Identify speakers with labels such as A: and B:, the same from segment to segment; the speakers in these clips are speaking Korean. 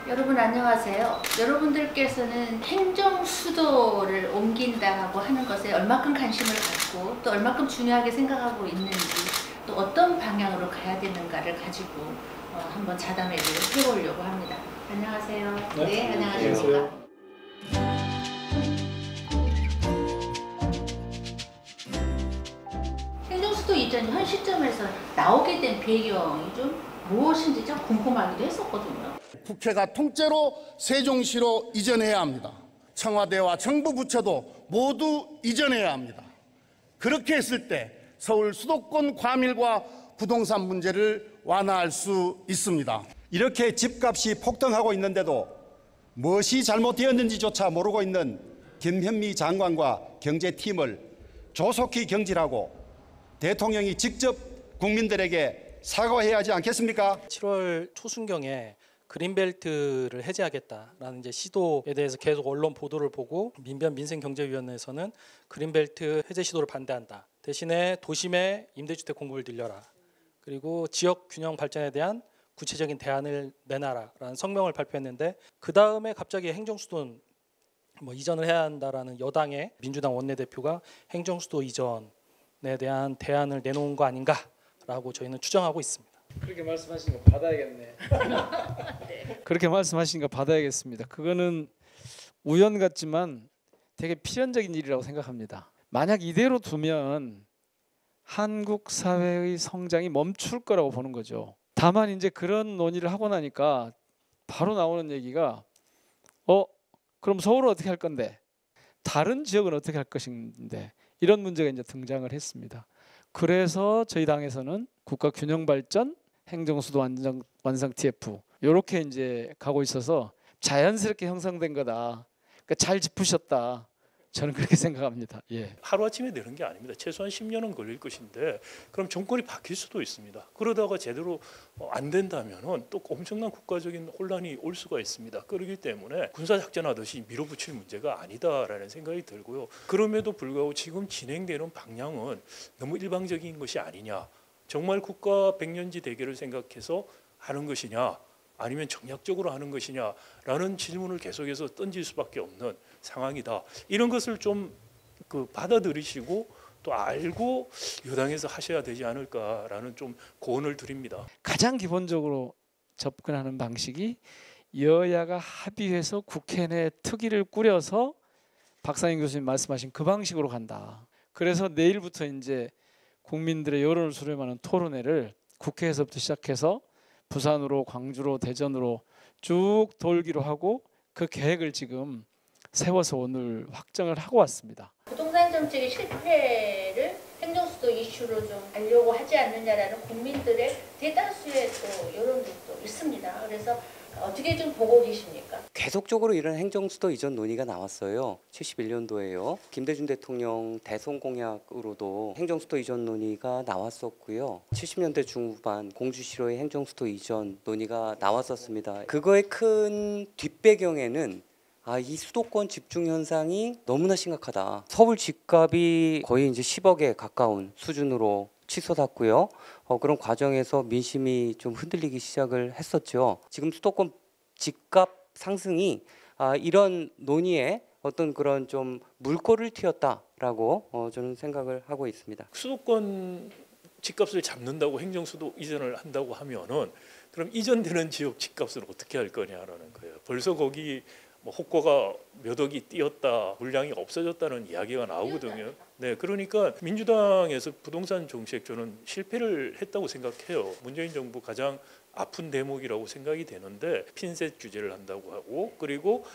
A: 여러분 안녕하세요. 여러분들께서는 행정 수도를 옮긴다고 하는 것에 얼마큼 관심을 갖고 또 얼마큼 중요하게 생각하고 있는지 또 어떤 방향으로 가야 되는가를 가지고 한번 자담회를 해보려고 합니다. 안녕하세요. 네, 안녕하십니까. 행정수도 이전이 현 시점에서 나오게 된 배경이 좀 무엇인지 좀 궁금하기도 했었거든요.
B: 국회가 통째로 세종시로 이전해야 합니다. 청와대와 정부 부처도 모두 이전해야 합니다. 그렇게 했을 때 서울 수도권 과밀과 부동산 문제를 완화할 수 있습니다.
C: 이렇게 집값이 폭등하고 있는데도 무엇이 잘못되었는지조차 모르고 있는 김현미 장관과 경제팀을 조속히 경질하고 대통령이 직접 국민들에게 사과해야 하지 않겠습니까?
D: 7월 초순경에 그린벨트를 해제하겠다라는 이제 시도에 대해서 계속 언론 보도를 보고 민변민생경제위원회에서는 그린벨트 해제 시도를 반대한다. 대신에 도심에 임대주택 공급을 늘려라. 그리고 지역 균형 발전에 대한 구체적인 대안을 내놔라라는 성명을 발표했는데 그 다음에 갑자기 행정수도 이전을 해야 한다라는 여당의 민주당 원내대표가 행정수도 이전에 대한 대안을 내놓은 거 아닌가라고 저희는 추정하고 있습니다.
E: 그렇게 말씀하시는 거 받아야겠네. 그렇게 말씀하시는 거 받아야겠습니다. 그거는 우연 같지만 되게 필연적인 일이라고 생각합니다. 만약 이대로 두면 한국 사회의 성장이 멈출 거라고 보는 거죠. 다만 이제 그런 논의를 하고 나니까 바로 나오는 얘기가 그럼 서울은 어떻게 할 건데? 다른 지역은 어떻게 할 것인데? 이런 문제가 이제 등장을 했습니다. 그래서 저희 당에서는 국가균형발전, 행정수도 완성 TF 이렇게 이제 가고 있어서 자연스럽게 형성된 거다. 그러니까 잘 짚으셨다. 저는 그렇게 생각합니다. 예.
F: 하루아침에 되는 게 아닙니다. 최소한 10년은 걸릴 것인데 그럼 정권이 바뀔 수도 있습니다. 그러다가 제대로 안 된다면 또 엄청난 국가적인 혼란이 올 수가 있습니다. 그렇기 때문에 군사작전하듯이 밀어붙일 문제가 아니다라는 생각이 들고요. 그럼에도 불구하고 지금 진행되는 방향은 너무 일방적인 것이 아니냐. 정말 국가 백년지 대계를 생각해서 하는 것이냐 아니면 정략적으로 하는 것이냐라는 질문을 계속해서 던질 수밖에 없는 상황이다. 이런 것을 좀 받아들이시고 또 알고 여당에서 하셔야 되지 않을까라는 좀 고언을 드립니다.
E: 가장 기본적으로 접근하는 방식이 여야가 합의해서 국회 내 특위를 꾸려서 박상인 교수님 말씀하신 그 방식으로 간다. 그래서 내일부터 이제 국민들의 여론을 수렴하는 토론회를 국회에서부터 시작해서 부산으로, 광주로, 대전으로 쭉 돌기로 하고 그 계획을 지금 세워서 오늘 확정을 하고 왔습니다.
A: 부동산 정책의 실패를 행정수도 이슈로 좀 알려고 하지 않느냐라는 국민들의 대다수의 또 여론들도 있습니다. 그래서 어떻게 좀 보고 계십니까?
G: 계속적으로 이런 행정수도 이전 논의가 나왔어요. 71년도에요. 김대중 대통령 대선 공약으로도 행정수도 이전 논의가 나왔었고요. 70년대 중후반 공주시로의 행정수도 이전 논의가 나왔었습니다. 그거의 큰 뒷배경에는 이 수도권 집중 현상이 너무나 심각하다. 서울 집값이 거의 이제 10억에 가까운 수준으로 치솟았고요. 그런 과정에서 민심이 좀 흔들리기 시작을 했었죠. 지금 수도권 집값 상승이 이런 논의에 어떤 그런 좀 물꼬를 틔웠다라고 저는 생각을 하고 있습니다.
F: 수도권 집값을 잡는다고 행정수도 이전을 한다고 하면은 그럼 이전되는 지역 집값을 어떻게 할 거냐라는 거예요. 벌써 거기 호가가 몇 억이 뛰었다, 물량이 없어졌다는 이야기가 나오거든요. 네, 그러니까 민주당에서 부동산 정책 저는 실패를 했다고 생각해요. 문재인 정부 가장 아픈 대목이라고 생각이 되는데 핀셋 규제를 한다고 하고 그리고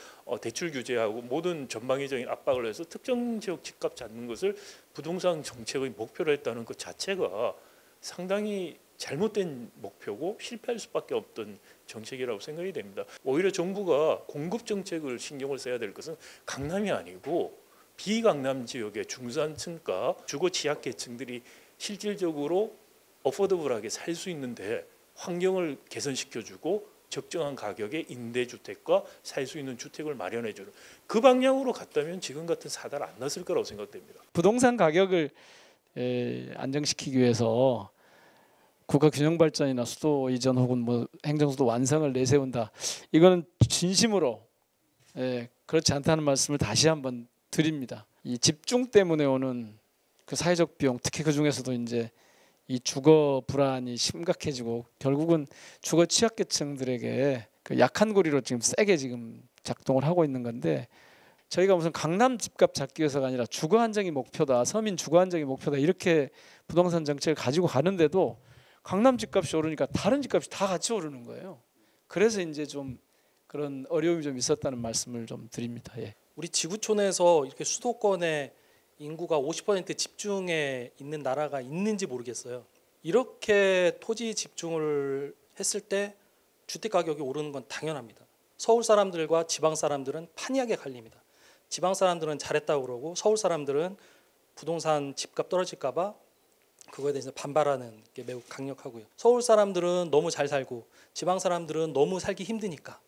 F: 대출 규제하고 모든 전방위적인 압박을 해서 특정 지역 집값 잡는 것을 부동산 정책의 목표로 했다는 것 자체가 상당히 잘못된 목표고 실패할 수밖에 없던 정책이라고 생각이 됩니다. 오히려 정부가 공급 정책을 신경을 써야 될 것은 강남이 아니고 비강남 지역의 중산층과 주거 취약계층들이 실질적으로 어포더블하게 살 수 있는데 환경을 개선시켜주고 적정한 가격의 임대주택과 살 수 있는 주택을 마련해주는 그 방향으로 갔다면 지금 같은 사달 안 났을 거라고 생각됩니다.
E: 부동산 가격을 안정시키기 위해서 국가균형발전이나 수도 이전 혹은 행정수도 완성을 내세운다. 이거는 진심으로 그렇지 않다는 말씀을 다시 한번 드립니다. 이 집중 때문에 오는 그 사회적 비용, 특히 그 중에서도 이제 이 주거 불안이 심각해지고 결국은 주거 취약계층들에게 그 약한 고리로 지금 세게 지금 작동을 하고 있는 건데, 저희가 무슨 강남 집값 잡기 위해서가 아니라 주거 안정이 목표다, 서민 주거 안정이 목표다 이렇게 부동산 정책을 가지고 가는데도 강남 집값이 오르니까 다른 집값이 다 같이 오르는 거예요. 그래서 이제 좀 그런 어려움이 좀 있었다는 말씀을 좀 드립니다. 예.
D: 우리 지구촌에서 이렇게 수도권에 인구가 50% 집중해 있는 나라가 있는지 모르겠어요. 이렇게 토지 집중을 했을 때 주택 가격이 오르는 건 당연합니다. 서울 사람들과 지방 사람들은 판이하게 갈립니다. 지방 사람들은 잘했다고 그러고 서울 사람들은 부동산 집값 떨어질까 봐 그거에 대해서 반발하는 게 매우 강력하고요. 서울 사람들은 너무 잘 살고 지방 사람들은 너무 살기 힘드니까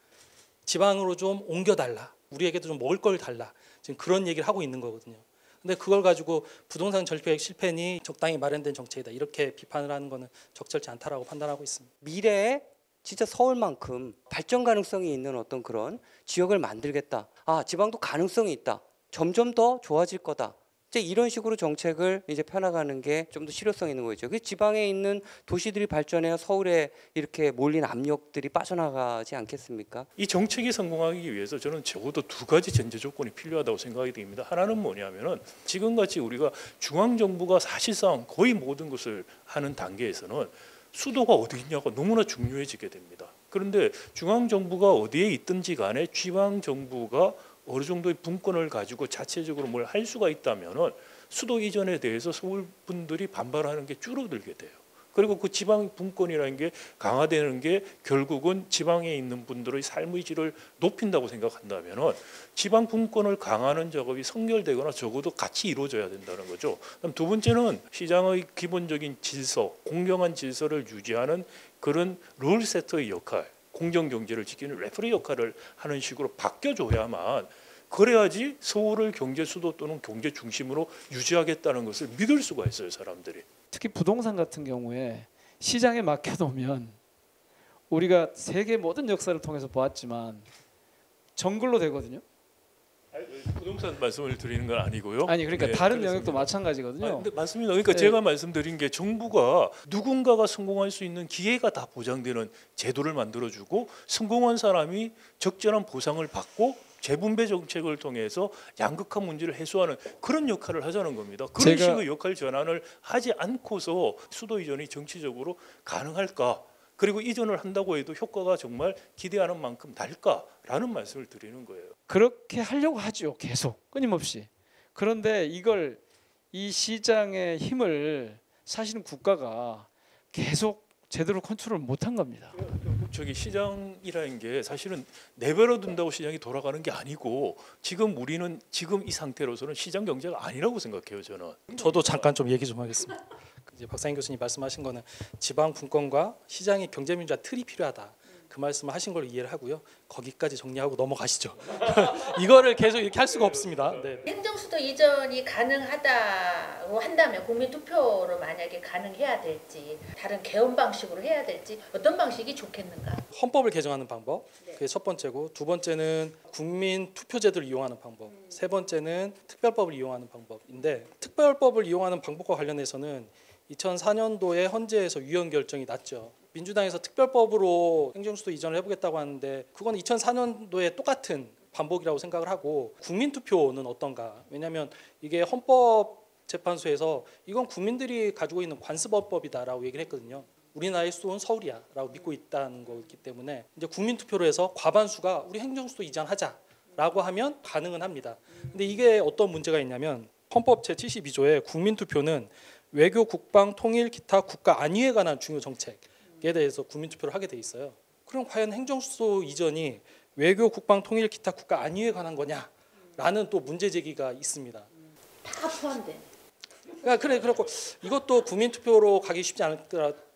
D: 지방으로 좀 옮겨달라, 우리에게도 좀 먹을 걸 달라, 지금 그런 얘기를 하고 있는 거거든요. 근데 그걸 가지고 부동산 정책 실패니 적당히 마련된 정책이다 이렇게 비판을 하는 거는 적절치 않다라고 판단하고 있습니다.
G: 미래에 진짜 서울만큼 발전 가능성이 있는 어떤 그런 지역을 만들겠다. 아, 지방도 가능성이 있다. 점점 더 좋아질 거다. 이제 이런 식으로 정책을 이제 펴나가는 게 좀 더 실효성 있는 거죠. 그 지방에 있는 도시들이 발전해야 서울에 이렇게 몰린 압력들이 빠져나가지 않겠습니까?
F: 이 정책이 성공하기 위해서 저는 적어도 두 가지 전제 조건이 필요하다고 생각이 됩니다. 하나는 뭐냐면은 지금같이 우리가 중앙 정부가 사실상 거의 모든 것을 하는 단계에서는 수도가 어디 있냐가 너무나 중요해지게 됩니다. 그런데 중앙 정부가 어디에 있든지 간에 지방 정부가 어느 정도의 분권을 가지고 자체적으로 뭘 할 수가 있다면은 수도 이전에 대해서 서울 분들이 반발하는 게 줄어들게 돼요. 그리고 그 지방 분권이라는 게 강화되는 게 결국은 지방에 있는 분들의 삶의 질을 높인다고 생각한다면은 지방 분권을 강화하는 작업이 선결되거나 적어도 같이 이루어져야 된다는 거죠. 그럼 두 번째는 시장의 기본적인 질서, 공정한 질서를 유지하는 그런 룰 세터의 역할, 공정 경제를 지키는 레퍼리 역할을 하는 식으로 바뀌어줘야만, 그래야지 서울을 경제 수도 또는 경제 중심으로 유지하겠다는 것을 믿을 수가 있어요, 사람들이.
E: 특히 부동산 같은 경우에 시장에 맡겨놓으면 우리가 세계 모든 역사를 통해서 보았지만 정글로 되거든요.
F: 부동산 말씀을 드리는 건 아니고요.
E: 아니 그러니까
F: 네,
E: 다른
F: 그렇습니다.
E: 영역도 마찬가지거든요.
F: 근데 맞습니다. 그러니까
E: 네.
F: 제가 말씀드린 게 정부가 누군가가 성공할 수 있는 기회가 다 보장되는 제도를 만들어주고 성공한 사람이 적절한 보상을 받고 재분배 정책을 통해서 양극화 문제를 해소하는 그런 역할을 하자는 겁니다. 그런 식의 역할 전환을 하지 않고서 수도 이전이 정치적으로 가능할까? 그리고 이전을 한다고 해도 효과가 정말 기대하는 만큼 날까라는 말씀을 드리는 거예요.
E: 그렇게 하려고 하죠. 계속 끊임없이. 그런데 이걸 이 시장의 힘을 사실은 국가가 계속 제대로 컨트롤 못한 겁니다.
F: 저기 시장이라는 게 사실은 내버려 둔다고 시장이 돌아가는 게 아니고 지금 우리는 지금 이 상태로서는 시장 경제가 아니라고 생각해요, 저는.
D: 저도 잠깐 좀 얘기 좀 하겠습니다. 이제 박상인 교수님 말씀하신 거는 지방 분권과 시장의 경제 민주화 틀이 필요하다. 그 말씀을 하신 걸로 이해를 하고요. 거기까지 정리하고 넘어가시죠. 이거를 계속 이렇게 할 수가 없습니다. 네.
A: 행정수도 이전이 가능하다고 한다면 국민투표로 만약에 가능해야 될지 다른 개헌 방식으로 해야 될지 어떤 방식이 좋겠는가?
D: 헌법을 개정하는 방법, 그게 첫 번째고, 두 번째는 국민 투표제도를 이용하는 방법, 세 번째는 특별법을 이용하는 방법인데, 특별법을 이용하는 방법과 관련해서는 2004년도에 헌재에서 위헌 결정이 났죠. 민주당에서 특별법으로 행정수도 이전을 해보겠다고 하는데 그건 2004년도에 똑같은 반복이라고 생각을 하고, 국민투표는 어떤가? 왜냐하면 이게 헌법재판소에서 이건 국민들이 가지고 있는 관습헌법이다라고 얘기를 했거든요. 우리나라의 수도는 서울이야라고 믿고 있다는 거기 때문에 이제 국민투표로 해서 과반수가 우리 행정수도 이전하자라고 하면 가능은 합니다. 근데 이게 어떤 문제가 있냐면 헌법 제72조에 국민투표는 외교, 국방, 통일, 기타 국가 안위에 관한 중요 정책에 대해서 국민투표를 하게 돼 있어요. 그럼 과연 행정수도 이전이 외교, 국방, 통일, 기타 국가 안위에 관한 거냐라는 또 문제 제기가 있습니다.
A: 다 포함된.
D: 그렇고 이것도 국민투표로 가기 쉽지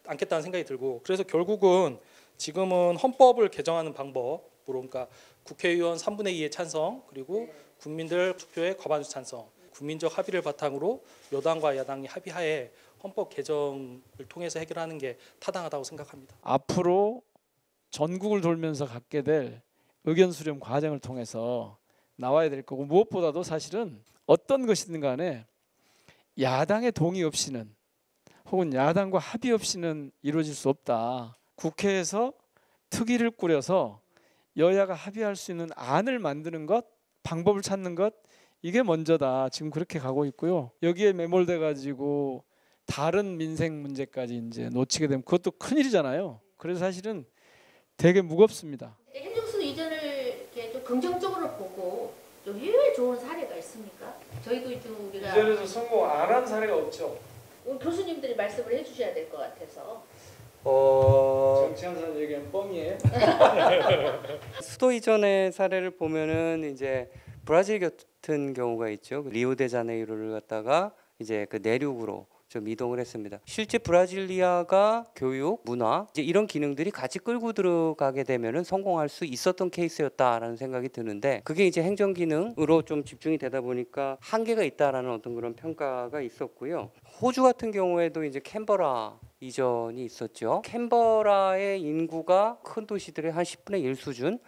D: 않겠다는 생각이 들고, 그래서 결국은 지금은 헌법을 개정하는 방법으로, 그러니까 국회의원 3분의 2의 찬성, 그리고 국민들 투표의 과반수 찬성, 국민적 합의를 바탕으로 여당과 야당이 합의하에 헌법 개정을 통해서 해결하는 게 타당하다고 생각합니다.
E: 앞으로 전국을 돌면서 갖게 될 의견 수렴 과정을 통해서 나와야 될 거고, 무엇보다도 사실은 어떤 것이든 간에 야당의 동의 없이는 혹은 야당과 합의 없이는 이루어질 수 없다. 국회에서 특위를 꾸려서 여야가 합의할 수 있는 안을 만드는 것, 방법을 찾는 것, 이게 먼저다. 지금 그렇게 가고 있고요. 여기에 매몰돼 가지고 다른 민생 문제까지 이제 놓치게 되면 그것도 큰일이잖아요. 그래서 사실은 되게 무겁습니다.
A: 행정수도 이전을 이렇게 좀 긍정적으로 보고 좀 유효에 좋은 사례가 있습니까? 저희도 이제 우리가
E: 이전에서 성공 안 한 사례가 없죠.
A: 우리 교수님들이 말씀을 해주셔야 될 것 같아서.
E: 정치한 얘기는 뻥이에요.
G: 수도 이전의 사례를 보면은 이제 브라질 같은 경우가 있죠. 리오데자네이루를 갖다가 이제 그 내륙으로 좀 이동을 했습니다. 실제 브라질리아가 교육, 문화 이제 이런 기능들이 같이 끌고 들어가게 되면은 성공할 수 있었던 케이스였다라는 생각이 드는데, 그게 이제 행정 기능으로 좀 집중이 되다 보니까 한계가 있다라는 어떤 그런 평가가 있었고요. 호주 같은 경우에도 이제 캔버라 이전이 있었죠. 캔버라의 인구가 큰 도시들의 한 10분의 1 수준.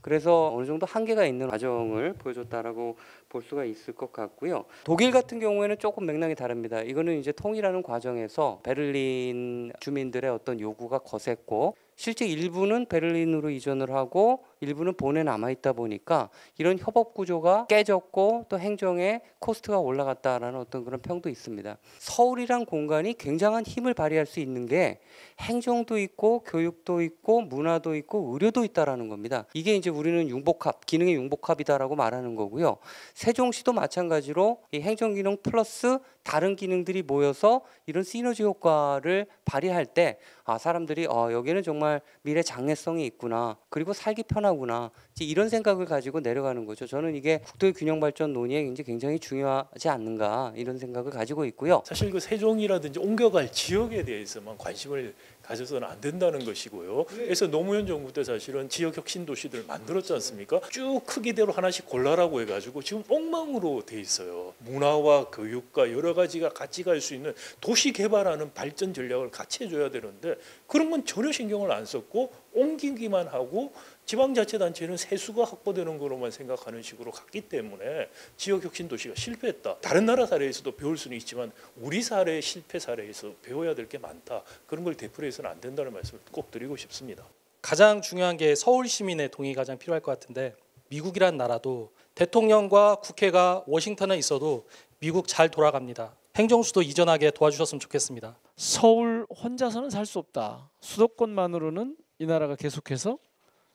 G: 그래서 어느 정도 한계가 있는 과정을 보여줬다라고 볼 수가 있을 것 같고요. 독일 같은 경우에는 조금 맥락이 다릅니다. 이거는 이제 통일하는 과정에서 베를린 주민들의 어떤 요구가 거셌고, 실제 일부는 베를린으로 이전을 하고 일부는 본에 남아 있다 보니까 이런 협업 구조가 깨졌고 또 행정의 코스트가 올라갔다라는 어떤 그런 평도 있습니다. 서울이란 공간이 굉장한 힘을 발휘할 수 있는 게 행정도 있고 교육도 있고 문화도 있고 의료도 있다라는 겁니다. 이게 이제 우리는 융복합, 기능의 융복합이다라고 말하는 거고요. 세종시도 마찬가지로 이 행정기능 플러스 다른 기능들이 모여서 이런 시너지 효과를 발휘할 때 사람들이 여기는 정말 미래 장래성이 있구나, 그리고 살기 편하구나, 이런 생각을 가지고 내려가는 거죠. 저는 이게 국토의 균형 발전 논의에 굉장히 중요하지 않는가, 이런 생각을 가지고 있고요.
F: 사실 그 세종이라든지 옮겨갈 지역에 대해서만 관심을 가져서는 안 된다는 것이고요. 그래서 노무현 정부 때 사실은 지역 혁신 도시들을 만들었지 않습니까? 쭉 크기대로 하나씩 골라라고 해가지고 지금 엉망으로 돼 있어요. 문화와 교육과 여러 가지가 같이 갈 수 있는 도시 개발하는 발전 전략을 같이 해줘야 되는데 그런 건 전혀 신경을 안 썼고 옮기기만 하고 지방자치단체는 세수가 확보되는 거로만 생각하는 식으로 갔기 때문에 지역혁신도시가 실패했다. 다른 나라 사례에서도 배울 수는 있지만 우리 사례 실패 사례에서 배워야 될 게 많다. 그런 걸 되풀이해서는 안 된다는 말씀을 꼭 드리고 싶습니다.
D: 가장 중요한 게 서울 시민의 동의 가장 필요할 것 같은데, 미국이란 나라도 대통령과 국회가 워싱턴에 있어도 미국 잘 돌아갑니다. 행정수도 이전하게 도와주셨으면 좋겠습니다.
E: 서울 혼자서는 살 수 없다. 수도권만으로는 이 나라가 계속해서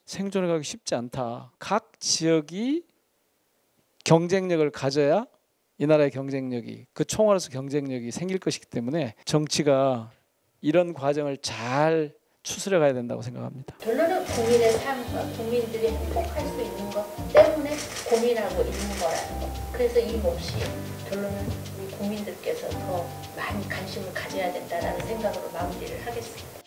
E: 생존해 가기 쉽지 않다. 각 지역이 경쟁력을 가져야 이 나라의 경쟁력이, 그 총알에서 경쟁력이 생길 것이기 때문에 정치가 이런 과정을 잘 추스려 가야 된다고 생각합니다.
A: 결론은 국민의 삶과 국민들이 행복할 수 있는 것 때문에 고민하고 있는 거라는 거. 그래서 이 몫이 결론은 우리 국민들께서 더 많이 관심을 가져야 된다는 생각으로 마무리를 하겠습니다.